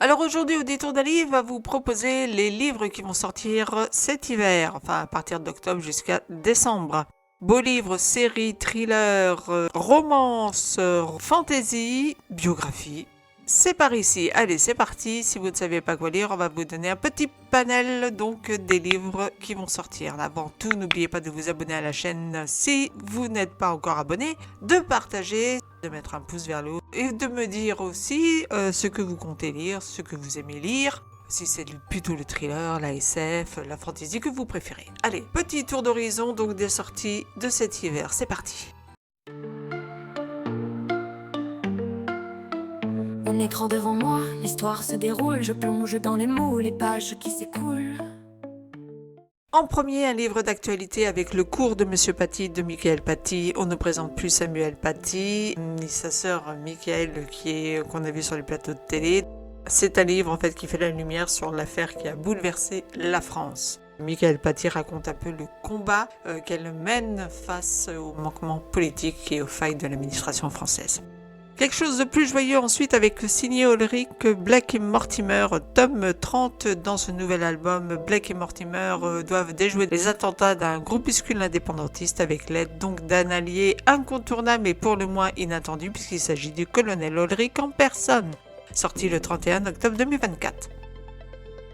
Alors aujourd'hui, Auditoire d'Ali va vous proposer les livres qui vont sortir cet hiver, enfin à partir d'octobre jusqu'à décembre. Beaux livres, séries, thrillers, romances, fantasy, biographie. C'est par ici. Allez, c'est parti. Si vous ne savez pas quoi lire, on va vous donner un petit panel donc des livres qui vont sortir. Avant tout, n'oubliez pas de vous abonner à la chaîne si vous n'êtes pas encore abonné, de partager, de mettre un pouce vers le haut et de me dire aussi ce que vous comptez lire, ce que vous aimez lire. Si c'est plutôt le thriller, la SF, la fantasy que vous préférez. Allez, petit tour d'horizon donc des sorties de cet hiver. C'est parti. Un écran devant moi, l'histoire se déroule, je plonge dans les mots, les pages qui s'écoulent. En premier, un livre d'actualité avec le cours de Monsieur Paty de Michael Paty. On ne présente plus Samuel Paty, ni sa sœur Michael qu'on a vu sur les plateaux de télé. C'est un livre en fait qui fait la lumière sur l'affaire qui a bouleversé la France. Michael Paty raconte un peu le combat qu'elle mène face aux manquements politiques et aux failles de l'administration française. Quelque chose de plus joyeux ensuite avec signé Ulrich, Blake et Mortimer, tome 30. Dans ce nouvel album, Blake et Mortimer doivent déjouer les attentats d'un groupuscule indépendantiste avec l'aide donc d'un allié incontournable et pour le moins inattendu puisqu'il s'agit du colonel Ulrich en personne, sorti le 31 octobre 2024.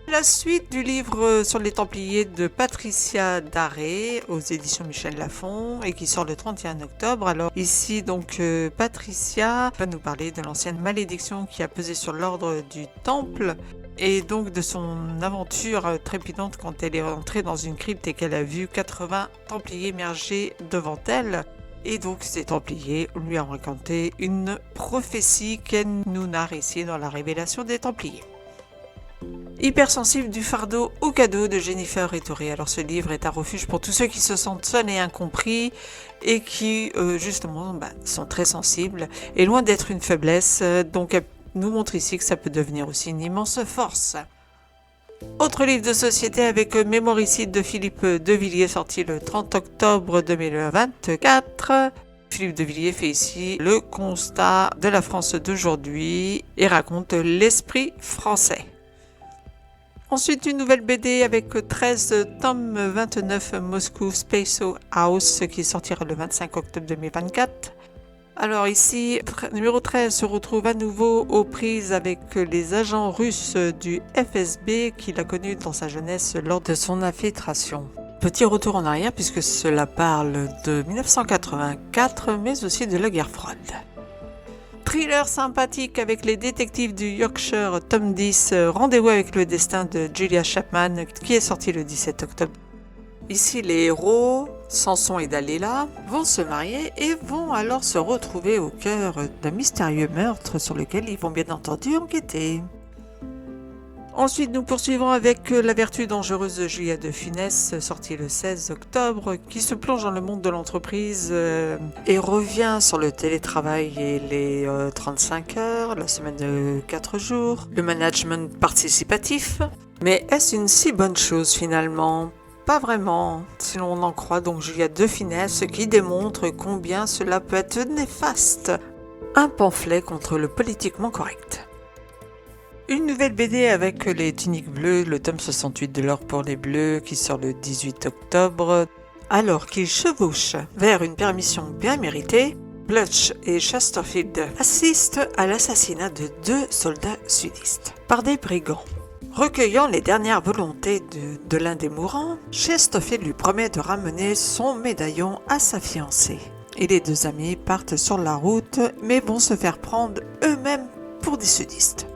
La suite du livre sur les Templiers de Patricia Daré aux éditions Michel Lafon et qui sort le 31 octobre. Alors ici donc Patricia va nous parler de l'ancienne malédiction qui a pesé sur l'ordre du Temple et donc de son aventure trépidante quand elle est entrée dans une crypte et qu'elle a vu 80 Templiers émerger devant elle. Et donc ces Templiers lui ont raconté une prophétie qu'elle nous narre ici dans la révélation des Templiers. Hypersensible du fardeau au cadeau de Jennifer Ettoré. Alors ce livre est un refuge pour tous ceux qui se sentent seuls et incompris et qui justement sont très sensibles et loin d'être une faiblesse. Donc elle nous montre ici que ça peut devenir aussi une immense force. Autre livre de société avec Mémoricide de Philippe Devilliers sorti le 30 octobre 2024. Philippe Devilliers fait ici le constat de la France d'aujourd'hui et raconte l'esprit français. Ensuite, une nouvelle BD avec 13 tomes 29 Moscou Space House qui sortira le 25 octobre 2024. Alors ici, numéro 13 se retrouve à nouveau aux prises avec les agents russes du FSB qu'il a connus dans sa jeunesse lors de son infiltration. Petit retour en arrière puisque cela parle de 1984 mais aussi de la guerre froide. Thriller sympathique avec les détectives du Yorkshire, tome 10, Rendez-vous avec le destin de Julia Chapman, qui est sorti le 17 octobre. Ici, les héros, Samson et Dalila, vont se marier et vont alors se retrouver au cœur d'un mystérieux meurtre sur lequel ils vont bien entendu enquêter. Ensuite, nous poursuivons avec La vertu dangereuse de Julia de Funès, sorti le 16 octobre, qui se plonge dans le monde de l'entreprise et revient sur le télétravail et les 35 heures, la semaine de 4 jours, le management participatif. Mais est-ce une si bonne chose finalement ? Pas vraiment, si l'on en croit donc Julia de Funès, qui démontre combien cela peut être néfaste. Un pamphlet contre le politiquement correct. Une nouvelle BD avec les tuniques bleues, le tome 68 de l'or pour les bleus qui sort le 18 octobre. Alors qu'ils chevauchent vers une permission bien méritée, Blutch et Chesterfield assistent à l'assassinat de 2 soldats sudistes par des brigands. Recueillant les dernières volontés de l'un des mourants, Chesterfield lui promet de ramener son médaillon à sa fiancée. Et les 2 amis partent sur la route mais vont se faire prendre eux-mêmes pour des sudistes.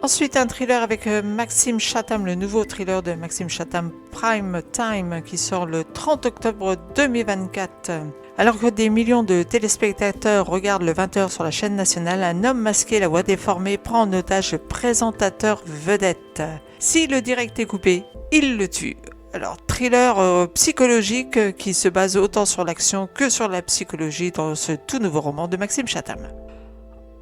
Ensuite, un thriller avec Maxime Chatham, le nouveau thriller de Maxime Chatham, Prime Time, qui sort le 30 octobre 2024. Alors que des millions de téléspectateurs regardent le 20h sur la chaîne nationale, un homme masqué, la voix déformée, prend en otage le présentateur vedette. Si le direct est coupé, il le tue. Alors, thriller psychologique qui se base autant sur l'action que sur la psychologie dans ce tout nouveau roman de Maxime Chatham.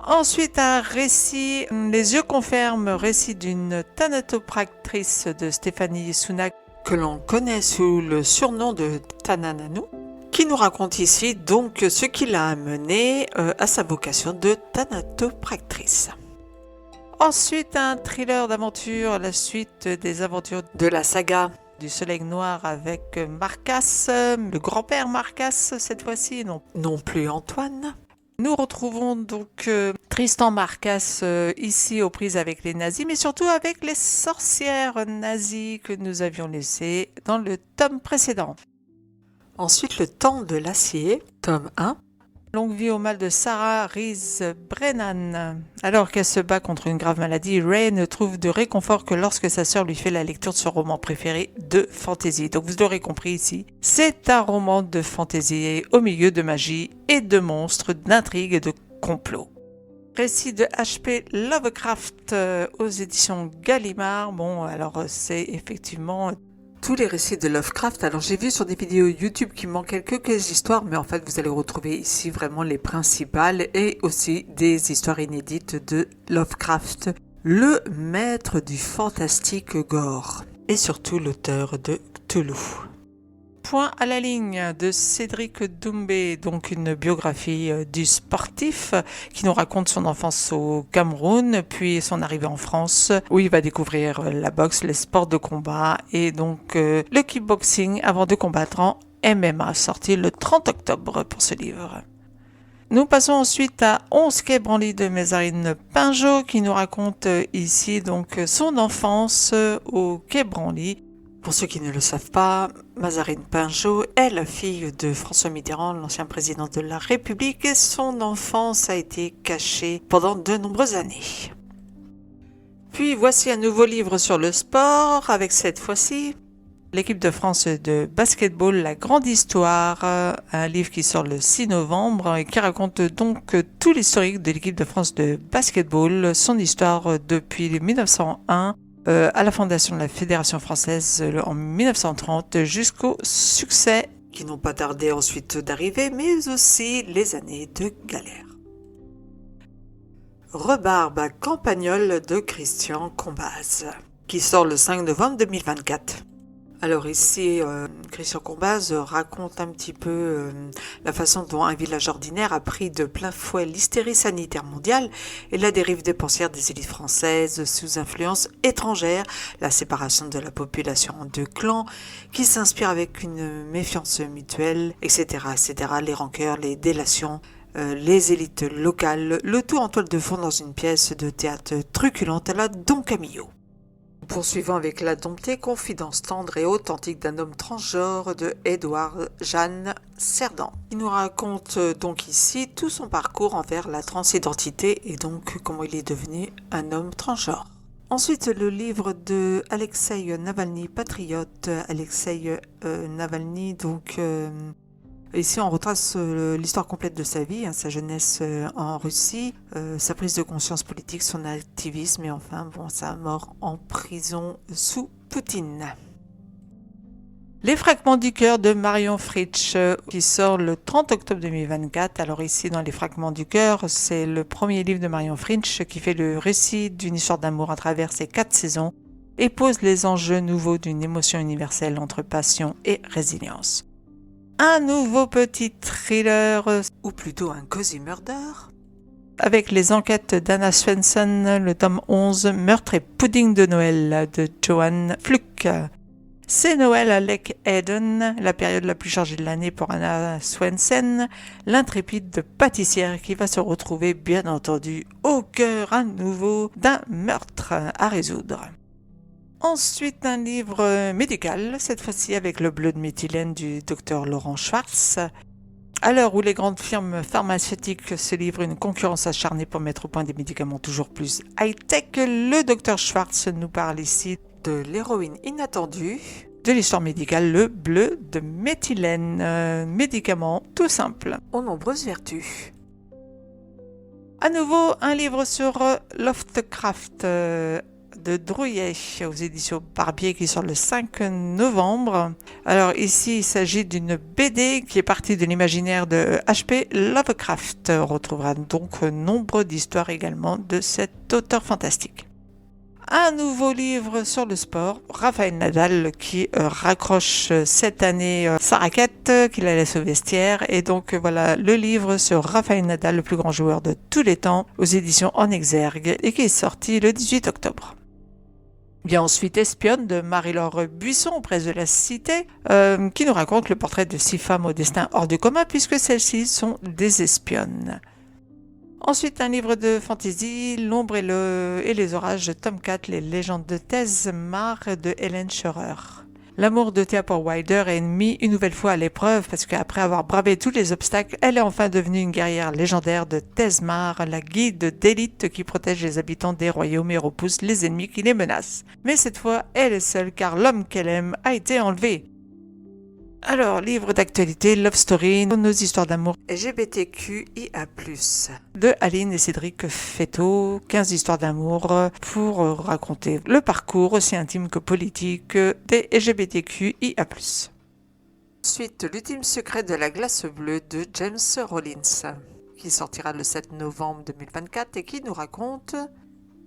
Ensuite, un récit, Les yeux confirment, récit d'une thanatopractrice de Stéphanie Sounak, que l'on connaît sous le surnom de Tanananou, qui nous raconte ici donc ce qui l'a amené à sa vocation de thanatopractrice. Ensuite, un thriller d'aventure, la suite des aventures de la saga du Soleil Noir avec Marcas, le grand-père Marcas cette fois-ci, non plus Antoine. Nous retrouvons donc Tristan Marcas ici aux prises avec les nazis, mais surtout avec les sorcières nazies que nous avions laissées dans le tome précédent. Ensuite, le temps de l'acier, tome 1. Longue vie au mal de Sarah Rees Brennan. Alors qu'elle se bat contre une grave maladie, Ray ne trouve de réconfort que lorsque sa sœur lui fait la lecture de son roman préféré de fantasy. Donc vous l'aurez compris ici, c'est un roman de fantasy au milieu de magie et de monstres, d'intrigues et de complots. Récit de H.P. Lovecraft aux éditions Gallimard. Bon, alors c'est effectivement tous les récits de Lovecraft. Alors j'ai vu sur des vidéos YouTube qu'il manquait quelques histoires, mais en fait vous allez retrouver ici vraiment les principales et aussi des histoires inédites de Lovecraft, le maître du fantastique gore et surtout l'auteur de Cthulhu. Point à la ligne de Cédric Doumbé, donc une biographie du sportif qui nous raconte son enfance au Cameroun, puis son arrivée en France où il va découvrir la boxe, les sports de combat et donc le kickboxing avant de combattre en MMA, sorti le 30 octobre pour ce livre. Nous passons ensuite à 11 quai Branly de Mazarine Pinjot qui nous raconte ici donc son enfance au quai Branly. Pour ceux qui ne le savent pas, Mazarine Pinjot est la fille de François Mitterrand, l'ancien président de la République, et son enfance a été cachée pendant de nombreuses années. Puis voici un nouveau livre sur le sport, avec cette fois-ci l'équipe de France de basketball, la grande histoire, un livre qui sort le 6 novembre et qui raconte donc tout l'historique de l'équipe de France de basketball, son histoire depuis 1901, à la fondation de la Fédération française en 1930 jusqu'au succès qui n'ont pas tardé ensuite d'arriver, mais aussi les années de galère. Rhubarbe à Campagnol de Christian Combaz, qui sort le 5 novembre 2024. Alors ici, Christian Combaz raconte un petit peu la façon dont un village ordinaire a pris de plein fouet l'hystérie sanitaire mondiale et la dérive dépensière des élites françaises sous influence étrangère, la séparation de la population en deux clans qui s'inspirent avec une méfiance mutuelle, etc., etc., les rancœurs, les délations, les élites locales, le tout en toile de fond dans une pièce de théâtre truculente à la Don Camillo. Poursuivant avec La domptée, confidence tendre et authentique d'un homme transgenre de Édouard Jeanne Cerdan. Il nous raconte donc ici tout son parcours envers la transidentité et donc comment il est devenu un homme transgenre. Ensuite, le livre de Alexei Navalny, patriote. Alexei Navalny, donc... Ici, on retrace l'histoire complète de sa vie, sa jeunesse en Russie, sa prise de conscience politique, son activisme et enfin, sa mort en prison sous Poutine. Les fragments du cœur de Marion Fritsch qui sort le 30 octobre 2024. Alors ici, dans Les fragments du cœur, c'est le premier livre de Marion Fritsch qui fait le récit d'une histoire d'amour à travers ses 4 saisons et pose les enjeux nouveaux d'une émotion universelle entre passion et résilience. Un nouveau petit thriller, ou plutôt un cozy murder, avec les enquêtes d'Anna Svensson, le tome 11, Meurtre et pudding de Noël de Johan Fluck. C'est Noël à Lake Eden, la période la plus chargée de l'année pour Anna Svensson, l'intrépide pâtissière qui va se retrouver bien entendu au cœur à nouveau d'un meurtre à résoudre. Ensuite, un livre médical, cette fois-ci avec le bleu de méthylène du docteur Laurent Schwartz. À l'heure où les grandes firmes pharmaceutiques se livrent une concurrence acharnée pour mettre au point des médicaments toujours plus high-tech, le docteur Schwartz nous parle ici de l'héroïne inattendue, de l'histoire médicale, le bleu de méthylène, médicament tout simple, aux nombreuses vertus. À nouveau, un livre sur Lovecraft, de Drouillet aux éditions Barbier qui sort le 5 novembre. Alors ici, il s'agit d'une BD qui est partie de l'imaginaire de H.P. Lovecraft. On retrouvera donc nombre d'histoires également de cet auteur fantastique. un nouveau livre sur le sport, Rafael Nadal qui raccroche cette année sa raquette, qui la laisse au vestiaire. Et donc voilà le livre sur Rafael Nadal, le plus grand joueur de tous les temps, aux éditions En Exergue, et qui est sorti le 18 octobre. Bien ensuite, Espionne de Marie-Laure Buisson, près de la Cité, qui nous raconte le portrait de 6 femmes au destin hors du commun, puisque celles-ci sont des espionnes. Ensuite, un livre de fantasy, L'ombre et les orages de Tomcat, les légendes de Thésmar de Hélène Scheurer. L'amour de Thea Wilder est mis une nouvelle fois à l'épreuve parce qu'après avoir bravé tous les obstacles, elle est enfin devenue une guerrière légendaire de Thésmar, la guide d'élite qui protège les habitants des royaumes et repousse les ennemis qui les menacent. Mais cette fois, elle est seule car l'homme qu'elle aime a été enlevé. Alors, livre d'actualité, Love Story, nos histoires d'amour LGBTQIA+, de Aline et Cédric Féteau, 15 histoires d'amour pour raconter le parcours aussi intime que politique des LGBTQIA+. Ensuite, L'ultime secret de la glace bleue de James Rollins, qui sortira le 7 novembre 2024 et qui nous raconte...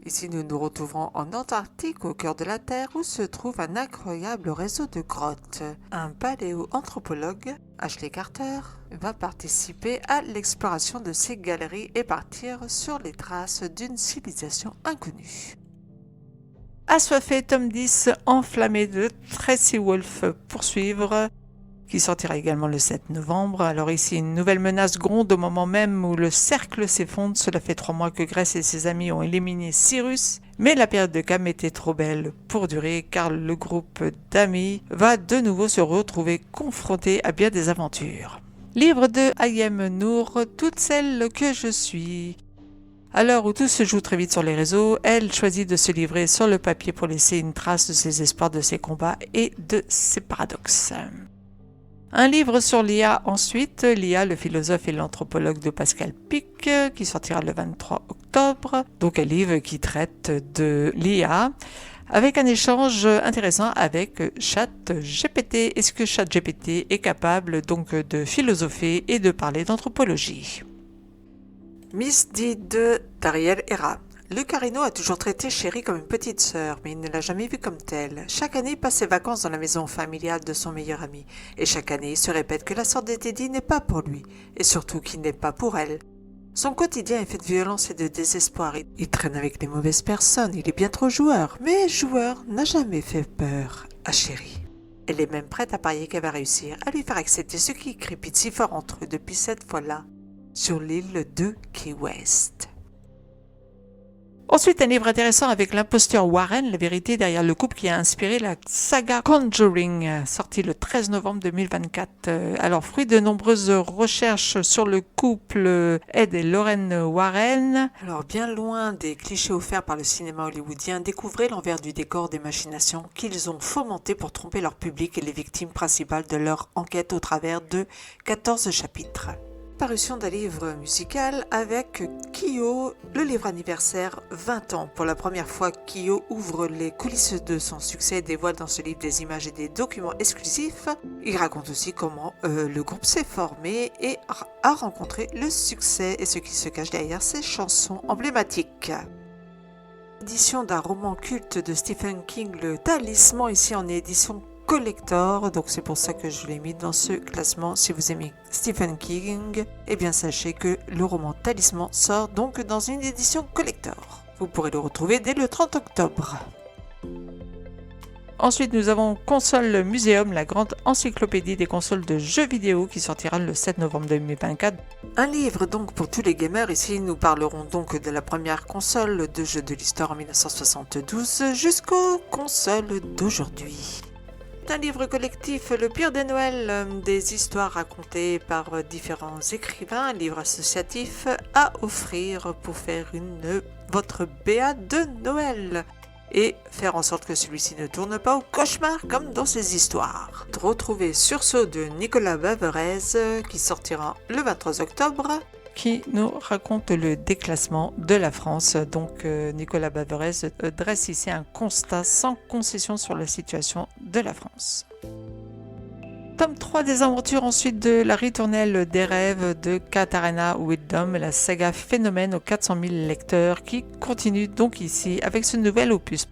Ici, nous nous retrouverons en Antarctique, au cœur de la Terre, où se trouve un incroyable réseau de grottes. Un paléoanthropologue, Ashley Carter, va participer à l'exploration de ces galeries et partir sur les traces d'une civilisation inconnue. Assoiffé, tome 10, Enflammé de Tracy Wolff, poursuivre, qui sortira également le 7 novembre. Alors ici, une nouvelle menace gronde au moment même où le cercle s'effondre. Cela fait 3 mois que Grace et ses amis ont éliminé Cyrus, mais la période de calme était trop belle pour durer car le groupe d'amis va de nouveau se retrouver confronté à bien des aventures. Livre de Ayem Nour, Toute celle que je suis. À l'heure où tout se joue très vite sur les réseaux, elle choisit de se livrer sur le papier pour laisser une trace de ses espoirs, de ses combats et de ses paradoxes. Un livre sur l'IA ensuite, l'IA, le philosophe et l'anthropologue de Pascal Pic, qui sortira le 23 octobre. Donc un livre qui traite de l'IA avec un échange intéressant avec ChatGPT. Est-ce que ChatGPT est capable donc de philosopher et de parler d'anthropologie? Miss D de Dariel Hera. Lucarino a toujours traité Chérie comme une petite sœur, mais il ne l'a jamais vue comme telle. Chaque année, il passe ses vacances dans la maison familiale de son meilleur ami. Et chaque année, il se répète que la sœur de Teddy n'est pas pour lui, et surtout qu'il n'est pas pour elle. Son quotidien est fait de violence et de désespoir. Il traîne avec les mauvaises personnes, il est bien trop joueur. Mais joueur n'a jamais fait peur à Chérie. Elle est même prête à parier qu'elle va réussir à lui faire accepter ce qui crépite si fort entre eux depuis cette fois-là, sur l'île de Key West. Ensuite, un livre intéressant avec l'imposteur Warren, la vérité derrière le couple qui a inspiré la saga Conjuring, sorti le 13 novembre 2024. Alors, fruit de nombreuses recherches sur le couple Ed et Lorraine Warren. Alors, bien loin des clichés offerts par le cinéma hollywoodien, découvrez l'envers du décor des machinations qu'ils ont fomentées pour tromper leur public et les victimes principales de leur enquête au travers de 14 chapitres. Parution d'un livre musical avec Kyo, le livre anniversaire 20 ans. Pour la première fois, Kyo ouvre les coulisses de son succès et dévoile dans ce livre des images et des documents exclusifs. Il raconte aussi comment le groupe s'est formé et a rencontré le succès et ce qui se cache derrière ses chansons emblématiques. Édition d'un roman culte de Stephen King, Le Talisman, ici en édition collector, donc c'est pour ça que je l'ai mis dans ce classement. Si vous aimez Stephen King, eh bien sachez que le roman Talisman sort donc dans une édition collector. Vous pourrez le retrouver dès le 30 octobre. Ensuite, nous avons Console Museum, la grande encyclopédie des consoles de jeux vidéo qui sortira le 7 novembre 2024. Un livre donc pour tous les gamers. Ici, nous parlerons donc de la première console de jeux de l'histoire en 1972 jusqu'aux consoles d'aujourd'hui. Un livre collectif, Le pire des Noëls, des histoires racontées par différents écrivains, un livre associatif à offrir pour faire votre BA de Noël et faire en sorte que celui-ci ne tourne pas au cauchemar comme dans ces histoires. Retrouvez Sursaut de Nicolas Baverez qui sortira le 23 octobre. Qui nous raconte le déclassement de la France. Donc Nicolas Baverez dresse ici un constat sans concession sur la situation de la France. Tome 3 des aventures ensuite de La Ritournelle des rêves de Katharina Widdom, la saga Phénomène aux 400 000 lecteurs qui continue donc ici avec ce nouvel opus.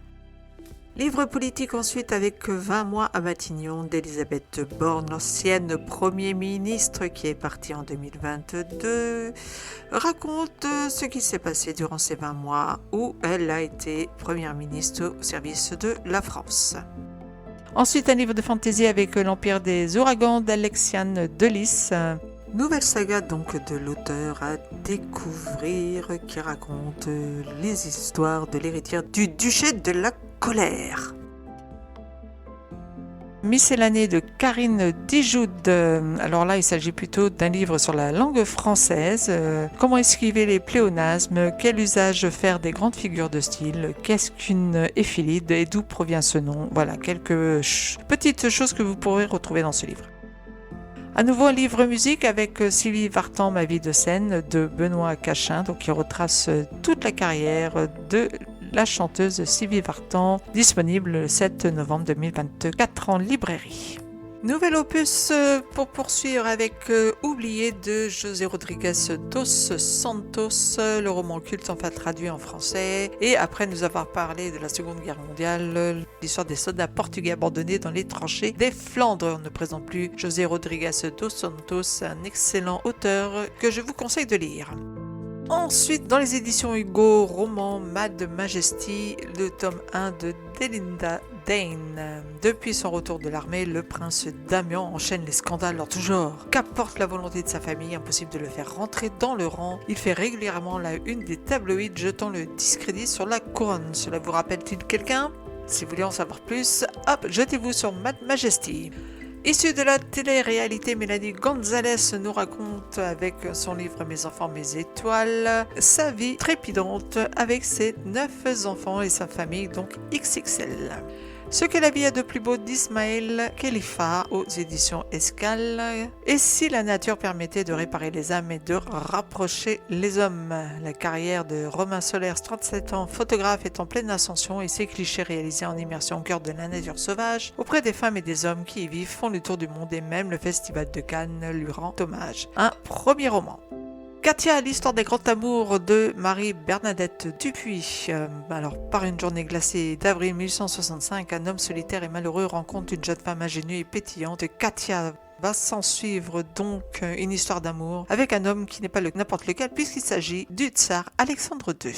Livre politique ensuite avec 20 mois à Matignon d'Elisabeth Borne, l'ancienne Premier ministre qui est partie en 2022, raconte ce qui s'est passé durant ces 20 mois où elle a été Première ministre au service de la France. Ensuite, un livre de fantaisie avec l'Empire des ouragans d'Alexiane Delis. Nouvelle saga donc de l'auteur à découvrir qui raconte les histoires de l'héritière du duché de la colère. Miscellanée de Karine Dijoud. Alors là, il s'agit plutôt d'un livre sur la langue française. Comment esquiver les pléonasmes, quel usage faire des grandes figures de style, qu'est-ce qu'une éphilide et d'où provient ce nom. Voilà, quelques petites choses que vous pourrez retrouver dans ce livre. À nouveau un livre musique avec Sylvie Vartan, Ma vie de scène de Benoît Cachin, donc qui retrace toute la carrière de la chanteuse Sylvie Vartan, disponible le 7 novembre 2024 en librairie. Nouvel opus pour poursuivre avec Oublié de José Rodrigues dos Santos, le roman culte enfin traduit en français. Et après nous avoir parlé de la Seconde Guerre mondiale, l'histoire des soldats portugais abandonnés dans les tranchées des Flandres. On ne présente plus José Rodrigues dos Santos, un excellent auteur que je vous conseille de lire. Ensuite, dans les éditions Hugo, roman Mad Majesty, le tome 1 de Delinda Dane. Depuis son retour de l'armée, le prince Damian enchaîne les scandales en tout genre. Qu'apporte la volonté de sa famille, impossible de le faire rentrer dans le rang. Il fait régulièrement la une des tabloïds, jetant le discrédit sur la couronne. Cela vous rappelle-t-il quelqu'un ? Si vous voulez en savoir plus, hop, jetez-vous sur Mad Majesty. Issue de la télé-réalité, Mélanie Gonzalez nous raconte avec son livre Mes enfants, mes étoiles, sa vie trépidante avec ses 9 enfants et sa famille, donc XXL. Ce que la vie a de plus beau d'Ismaël Khalifa aux éditions Escale. Et si la nature permettait de réparer les âmes et de rapprocher les hommes. La carrière de Romain Solers, 37 ans, photographe, est en pleine ascension et ses clichés réalisés en immersion au cœur de la nature sauvage auprès des femmes et des hommes qui y vivent font le tour du monde et même le Festival de Cannes lui rend hommage. Un premier roman. Katia, l'histoire des grands amours de Marie-Bernadette Dupuis. Alors, par une journée glacée d'avril 1865, un homme solitaire et malheureux rencontre une jeune femme ingénue et pétillante. Katia va s'en suivre donc une histoire d'amour avec un homme qui n'est pas n'importe lequel puisqu'il s'agit du tsar Alexandre II.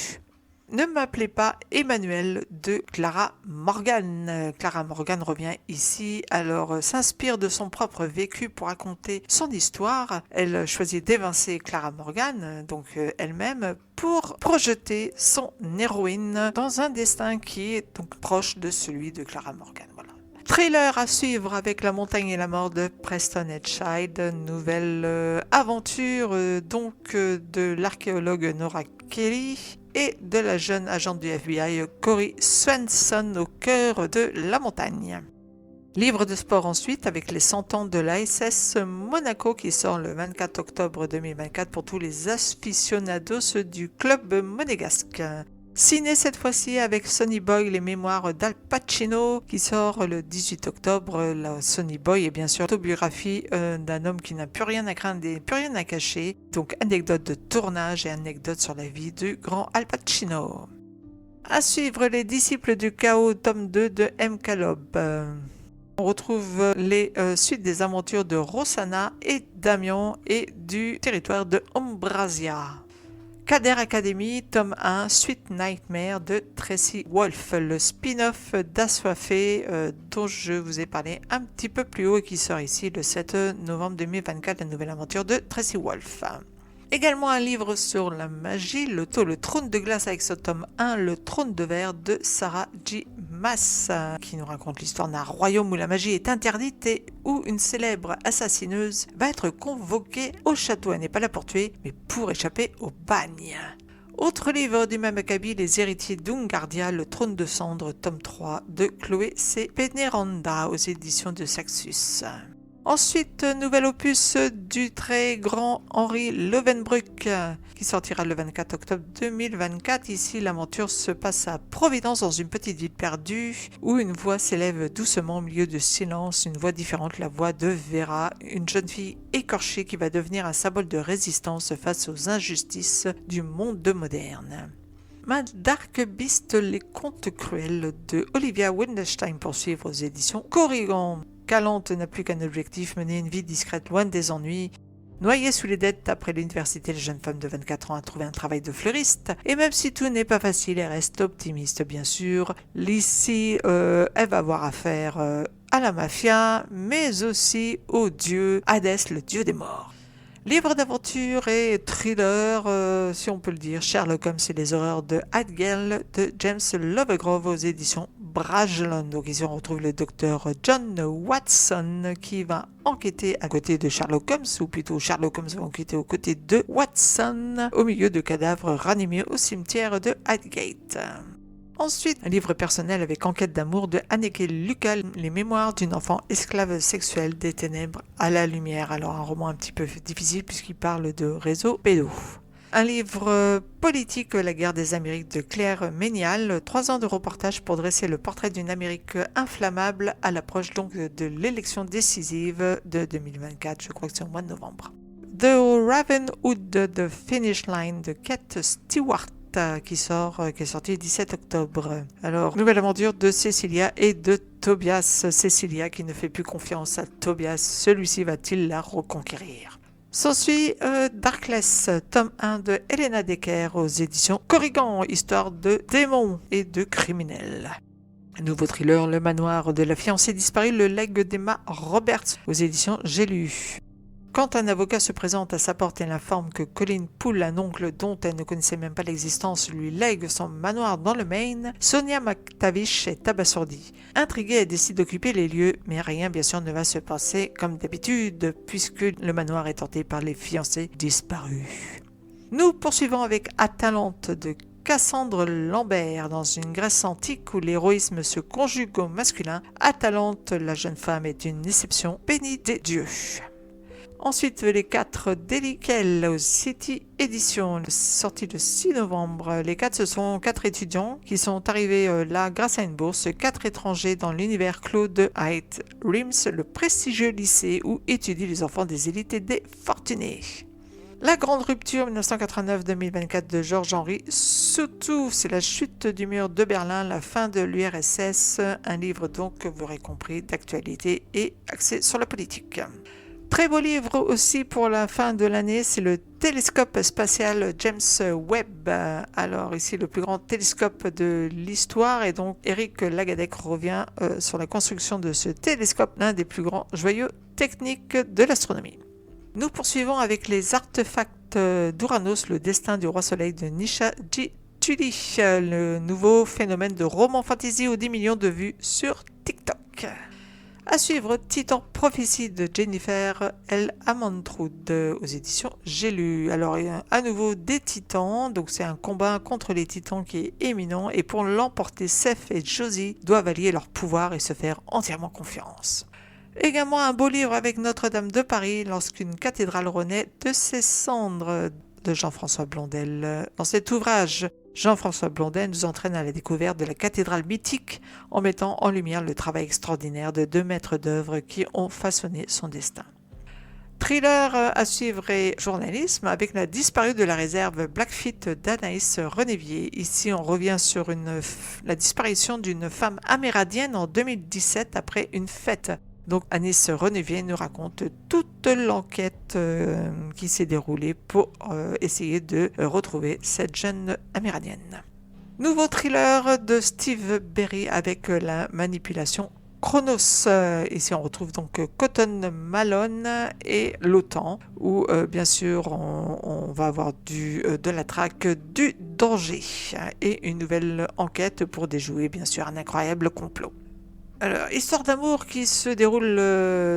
Ne m'appelez pas Emmanuel de Clara Morgan. Clara Morgan revient ici, alors s'inspire de son propre vécu pour raconter son histoire. Elle choisit d'évincer Clara Morgan, donc elle-même, pour projeter son héroïne dans un destin qui est donc proche de celui de Clara Morgan. Voilà. Thriller à suivre avec La montagne et la mort de Preston et Child, nouvelle aventure de l'archéologue Nora Kelly et de la jeune agente du FBI Cory Swenson au cœur de la montagne. Livre de sport ensuite avec les 100 ans de l'ASS Monaco qui sort le 24 octobre 2024 pour tous les aficionados du club monégasque. Ciné cette fois-ci avec Sonny Boy, les mémoires d'Al Pacino qui sort le 18 octobre. La Sonny Boy est bien sûr l'autobiographie d'un homme qui n'a plus rien à craindre et plus rien à cacher. Donc anecdote de tournage et anecdote sur la vie du grand Al Pacino. À suivre les disciples du chaos, tome 2 de M. Kalob. On retrouve les suites des aventures de Rosanna et Damian et du territoire de Ombrasia. Kader Academy, tome 1, Sweet Nightmare de Tracy Wolff, le spin-off d'Assoiffé dont je vous ai parlé un petit peu plus haut et qui sort ici le 7 novembre 2024, la nouvelle aventure de Tracy Wolff. Également un livre sur la magie, le trône de glace avec ce tome 1, le trône de verre de Sarah J. Maas, qui nous raconte l'histoire d'un royaume où la magie est interdite et où une célèbre assassineuse va être convoquée au château. Elle n'est pas là pour tuer, mais pour échapper au bagne. Autre livre du même acabit, Les héritiers d'Ungardia, le trône de cendre, tome 3 de Chloé C. Peneranda aux éditions de Saxus. Ensuite, nouvel opus du très grand Henri Lovenbruck qui sortira le 24 octobre 2024. Ici, l'aventure se passe à Providence dans une petite ville perdue où une voix s'élève doucement au milieu de silence, une voix différente, la voix de Vera, une jeune fille écorchée qui va devenir un symbole de résistance face aux injustices du monde moderne. My Dark Beast, les contes cruels de Olivia Wildenstein pour suivre aux éditions Corrigan. Calante n'a plus qu'un objectif, mener une vie discrète loin des ennuis. Noyée sous les dettes après l'université, la jeune femme de 24 ans a trouvé un travail de fleuriste. Et même si tout n'est pas facile, elle reste optimiste bien sûr. Ici, elle va avoir affaire à la mafia, mais aussi au dieu Hadès, le dieu des morts. Livre d'aventure et thriller, si on peut le dire, Sherlock Holmes et les horreurs de Hadgel de James Lovegrove aux éditions Brajlon. Donc ici on retrouve le docteur John Watson qui va enquêter à côté de Sherlock Holmes, ou plutôt Sherlock Holmes va enquêter aux côtés de Watson au milieu de cadavres ranimés au cimetière de Highgate. Ensuite, un livre personnel avec enquête d'amour de Anneke Lucas, les mémoires d'une enfant esclave sexuelle des ténèbres à la lumière. Alors un roman un petit peu difficile puisqu'il parle de réseaux pédos. Un livre politique, La guerre des Amériques de Claire Ménial, 3 ans de reportage pour dresser le portrait d'une Amérique inflammable à l'approche donc de l'élection décisive de 2024, je crois que c'est au mois de novembre. The Ravenhood, The Finish Line de Kate Stewart, qui est sorti le 17 octobre. Alors, nouvelle aventure de Cecilia et de Tobias. Cecilia qui ne fait plus confiance à Tobias, celui-ci va-t-il la reconquérir? S'ensuit Darkless, tome 1 de Helena Decker aux éditions Corrigan, histoire de démons et de criminels. Un nouveau thriller, Le manoir de la fiancée disparue, le legs d'Emma Roberts aux éditions J'ai lu. Quand un avocat se présente à sa porte et l'informe que Colin Poole, un oncle dont elle ne connaissait même pas l'existence, lui lègue son manoir dans le Maine, Sonia McTavish est abasourdie. Intriguée, elle décide d'occuper les lieux, mais rien bien sûr ne va se passer comme d'habitude, puisque le manoir est hanté par les fiancés disparus. Nous poursuivons avec Atalante de Cassandre Lambert. Dans une Grèce antique où l'héroïsme se conjugue au masculin, Atalante, la jeune femme, est une exception bénie des dieux. Ensuite, les 4 d'Elikel aux City Edition, sorti le 6 novembre. Les 4, ce sont 4 étudiants qui sont arrivés là grâce à une bourse, 4 étrangers dans l'univers clos de Hyde Rims, le prestigieux lycée où étudient les enfants des élites et des fortunés. La grande rupture 1989-2024 de Georges-Henri Soutou, c'est la chute du mur de Berlin, la fin de l'URSS, un livre donc, vous l'aurez compris, d'actualité et axé sur la politique. Très beau livre aussi pour la fin de l'année, c'est le télescope spatial James Webb. Alors ici, le plus grand télescope de l'histoire, et donc Eric Lagadec revient sur la construction de ce télescope, l'un des plus grands joyaux techniques de l'astronomie. Nous poursuivons avec les artefacts d'Uranos, le destin du roi soleil de Nisha G. Tully, le nouveau phénomène de roman fantasy aux 10 millions de vues sur TikTok. À suivre, Titan Prophétie de Jennifer L. Amantrud aux éditions J'ai lu. Alors, il y a à nouveau des titans, donc c'est un combat contre les titans qui est éminent, et pour l'emporter, Seth et Josie doivent allier leur pouvoir et se faire entièrement confiance. Également un beau livre avec Notre-Dame de Paris, lorsqu'une cathédrale renaît de ses cendres, de Jean-François Blondel. Dans cet ouvrage, Jean-François Blondel nous entraîne à la découverte de la cathédrale mythique en mettant en lumière le travail extraordinaire de 2 maîtres d'œuvre qui ont façonné son destin. Thriller à suivre et journalisme avec La disparue de la réserve Blackfeet d'Anaïs Renévier. Ici, on revient sur la disparition d'une femme amérindienne en 2017 après une fête. Donc Anis Renévier nous raconte toute l'enquête qui s'est déroulée pour essayer de retrouver cette jeune amérindienne. Nouveau thriller de Steve Berry avec la manipulation Chronos. Ici on retrouve donc Cotton Malone et l'OTAN où bien sûr on va avoir de la traque, du danger et une nouvelle enquête pour déjouer bien sûr un incroyable complot. Alors, histoire d'amour qui se déroule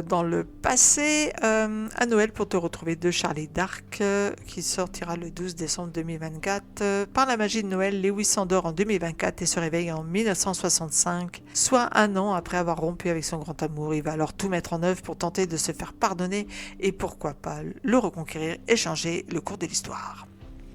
dans le passé, à Noël pour te retrouver de Charlie Dark, qui sortira le 12 décembre 2024. Par la magie de Noël, Lewis s'endort en 2024 et se réveille en 1965, soit un an après avoir rompu avec son grand amour. Il va alors tout mettre en œuvre pour tenter de se faire pardonner et pourquoi pas le reconquérir et changer le cours de l'histoire.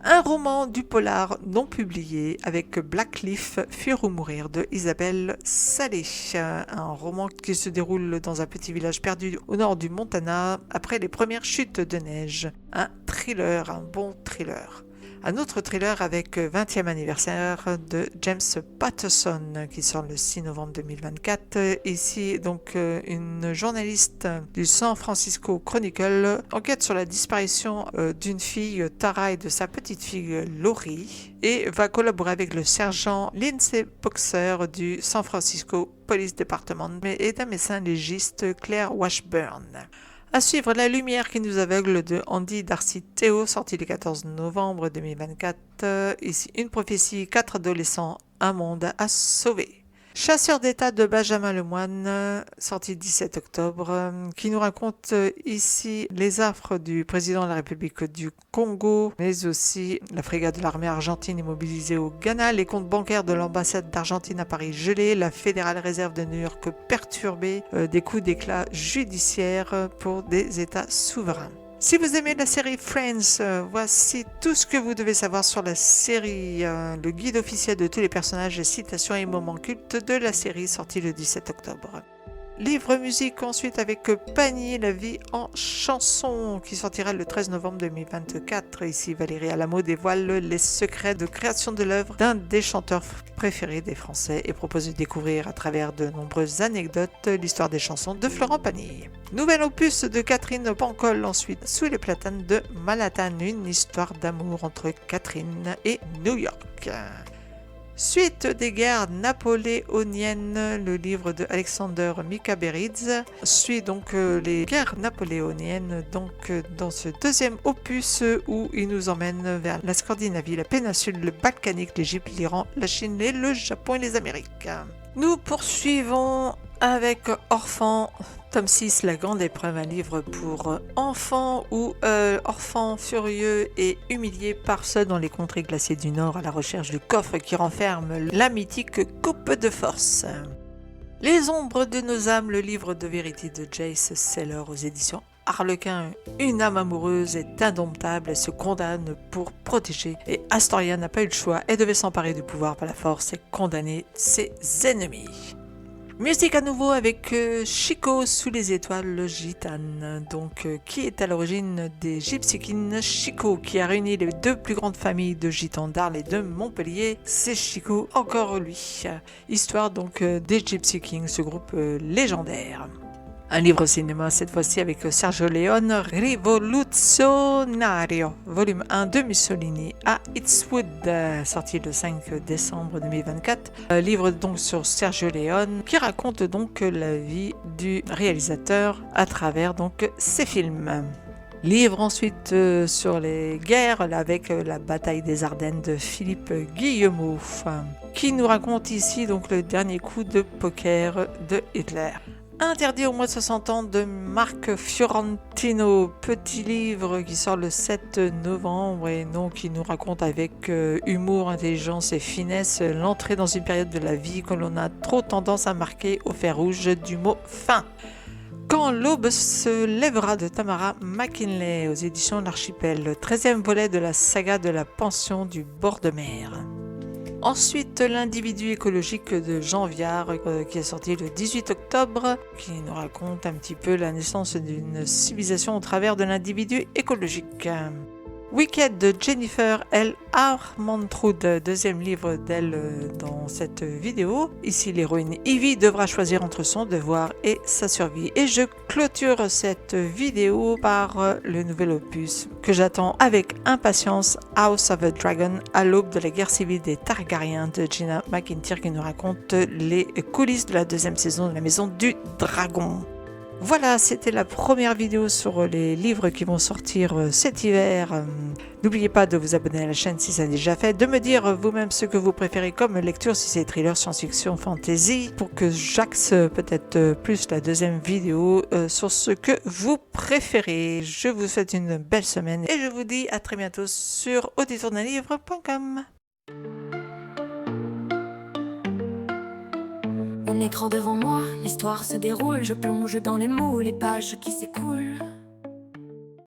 Un roman du polar non publié avec Blackleaf, Fuir ou mourir de Isabelle Salé. Un roman qui se déroule dans un petit village perdu au nord du Montana après les premières chutes de neige. Un thriller, un bon thriller. Un autre thriller avec 20e anniversaire de James Patterson qui sort le 6 novembre 2024. Ici, donc, une journaliste du San Francisco Chronicle enquête sur la disparition d'une fille, Tara, et de sa petite fille, Lori, et va collaborer avec le sergent Lindsay Boxer du San Francisco Police Department et d'un médecin légiste, Claire Washburn. À suivre La lumière qui nous aveugle de Andy Darcy Théo, sorti le 14 novembre 2024. Ici, une prophétie, 4 adolescents, un monde à sauver. Chasseur d'État de Benjamin Lemoine, sorti le 17 octobre, qui nous raconte ici les affres du président de la République du Congo, mais aussi la frégate de l'armée argentine immobilisée au Ghana, les comptes bancaires de l'ambassade d'Argentine à Paris gelés, la Fédérale Réserve de New York perturbée, des coups d'éclat judiciaires pour des États souverains. Si vous aimez la série Friends, voici tout ce que vous devez savoir sur la série, le guide officiel de tous les personnages, citations et moments cultes de la série, sorti le 17 octobre. Livre musique ensuite avec Panier, la vie en chanson, qui sortira le 13 novembre 2024. Ici, Valérie Alamo dévoile les secrets de création de l'œuvre d'un des chanteurs préférés des Français et propose de découvrir à travers de nombreuses anecdotes l'histoire des chansons de Florent Pagny. Nouvel opus de Catherine Pancol ensuite, Sous les platanes de Manhattan, une histoire d'amour entre Catherine et New York. Suite des guerres napoléoniennes, le livre de Alexander Mikaberidze suit donc les guerres napoléoniennes dans ce deuxième opus où il nous emmène vers la Scandinavie, la péninsule balkanique, l'Égypte, l'Iran, la Chine, le Japon et les Amériques. Nous poursuivons avec Orphan, tome 6, La grande épreuve, un livre pour enfants où Orphan furieux et humilié part seul dans les contrées glacées du Nord à la recherche du coffre qui renferme la mythique coupe de force. Les ombres de nos âmes, le livre de vérité de Jace Seller aux éditions Harlequin. Une âme amoureuse est indomptable, elle se condamne pour protéger et Astoria n'a pas eu le choix, elle devait s'emparer du pouvoir par la force et condamner ses ennemis. Musique à nouveau avec Chico sous les étoiles, le gitane, qui est à l'origine des Gypsy Kings. Chico, qui a réuni les deux plus grandes familles de gitans d'Arles et de Montpellier, c'est Chico, encore lui. Histoire des Gypsy Kings, ce groupe légendaire. Un livre cinéma, cette fois-ci avec Sergio Leone, Rivoluzionario, volume 1 de Mussolini à Eastwood, sorti le 5 décembre 2024. Livre donc sur Sergio Leone qui raconte la vie du réalisateur à travers ses films. Livre ensuite sur les guerres avec la bataille des Ardennes de Philippe Guillemot, qui nous raconte ici le dernier coup de poker de Hitler. Interdit au moins de 60 ans de Marc Fiorentino, petit livre qui sort le 7 novembre et qui nous raconte avec humour, intelligence et finesse l'entrée dans une période de la vie que l'on a trop tendance à marquer au fer rouge du mot fin. Quand l'aube se lèvera de Tamara McKinley aux éditions de l'Archipel, le 13e volet de la saga de la pension du bord de mer. Ensuite, L'individu écologique de Jean Viard, qui est sorti le 18 octobre, qui nous raconte un petit peu la naissance d'une civilisation au travers de l'individu écologique. Wicked de Jennifer L. Armentrout, deuxième livre d'elle dans cette vidéo. Ici, l'héroïne Ivy devra choisir entre son devoir et sa survie. Et je clôture cette vidéo par le nouvel opus que j'attends avec impatience, House of a Dragon, à l'aube de la guerre civile des Targaryens de Gina McIntyre, qui nous raconte les coulisses de la deuxième saison de la Maison du Dragon. Voilà, c'était la première vidéo sur les livres qui vont sortir cet hiver. N'oubliez pas de vous abonner à la chaîne si ça n'est déjà fait, de me dire vous-même ce que vous préférez comme lecture, si c'est thriller, science-fiction, fantasy, pour que j'axe peut-être plus la deuxième vidéo sur ce que vous préférez. Je vous souhaite une belle semaine et je vous dis à très bientôt sur auditournalivre.com. Mon écran devant moi, l'histoire se déroule, je plonge dans les mots, les pages qui s'écoulent.